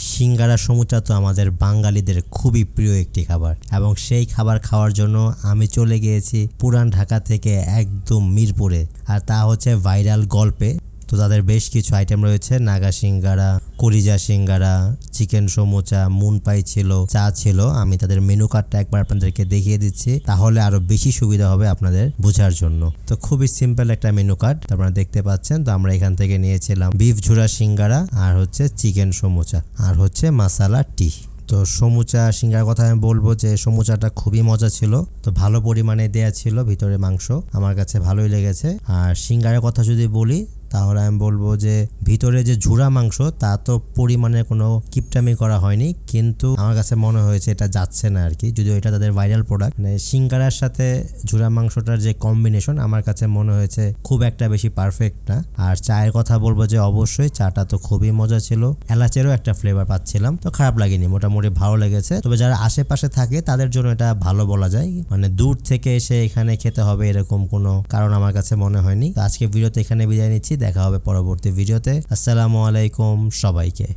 সিঙ্গারা সমুচা তো আমাদের বাঙালিদের খুবই প্রিয় একটি খাবার এবং সেই খাবার খাওয়ার জন্য আমি চলে গিয়েছি পুরান ঢাকা থেকে একদম মিরপুরে, আর তা হচ্ছে ভাইরাল গল্পে। তো তাদের বেশ কিছু আইটেম রয়েছে, নাগা সিঙ্গারা, কলিজা সিঙ্গারা, চিকেন সমুচা, মুন পাই ছিল, চা ছিল। আমি তাদের মেনু কার্ডটা একবার আপনাদেরকে দেখিয়ে দিচ্ছি, তাহলে আরো বেশি সুবিধা হবে আপনাদের বোঝার জন্য। তো খুবই সিম্পল একটা মেনু কার্ড আপনারা দেখতে পাচ্ছেন। তো আমরা এখান থেকে নিয়েছিলাম বিফ ঝুরা সিঙ্গারা, আর হচ্ছে চিকেন সমুচা, আর হচ্ছে মাসালা টি। তো সমুচা সিঙ্গারার কথা আমি বলবো যে সমুচাটা খুবই মজা ছিল, তো ভালো পরিমাণে দেয়া ছিল ভিতরে মাংস, আমার কাছে ভালোই লেগেছে। আর সিঙ্গারার কথা যদি বলি তাহলে আমি বলবো যে ভিতরে যে ঝুরা মাংস তা তো পরিমাণে কোনো কিপটামি করা হয়নি, কিন্তু আমার কাছে মনে হয়েছে এটা যাচ্ছে না আর কি, যদিও এটা তাদের ভাইরাল প্রোডাক্ট। মানে সিঙ্গারার সাথে ঝুরা মাংসটার যে কম্বিনেশন আমার কাছে মনে হয়েছে খুব একটা বেশি পারফেক্ট না। আর চায়ের কথা বলবো যে অবশ্যই চাটা তো খুবই মজা ছিল, এলাচেরও একটা ফ্লেভার পাচ্ছিলাম, তো খারাপ লাগেনি, মোটামুটি ভালো লেগেছে। তবে যারা আশেপাশে থাকে তাদের জন্য এটা ভালো বলা যায়, মানে দূর থেকে এসে এখানে খেতে হবে এরকম কোনো কারণ আমার কাছে মনে হয়নি। তো আজকে ভিডিওতে এখানে বিদায় নিচ্ছি, দেখা হবে পরবর্তী ভিডিওতে। আসসালামু আলাইকুম সবাইকে।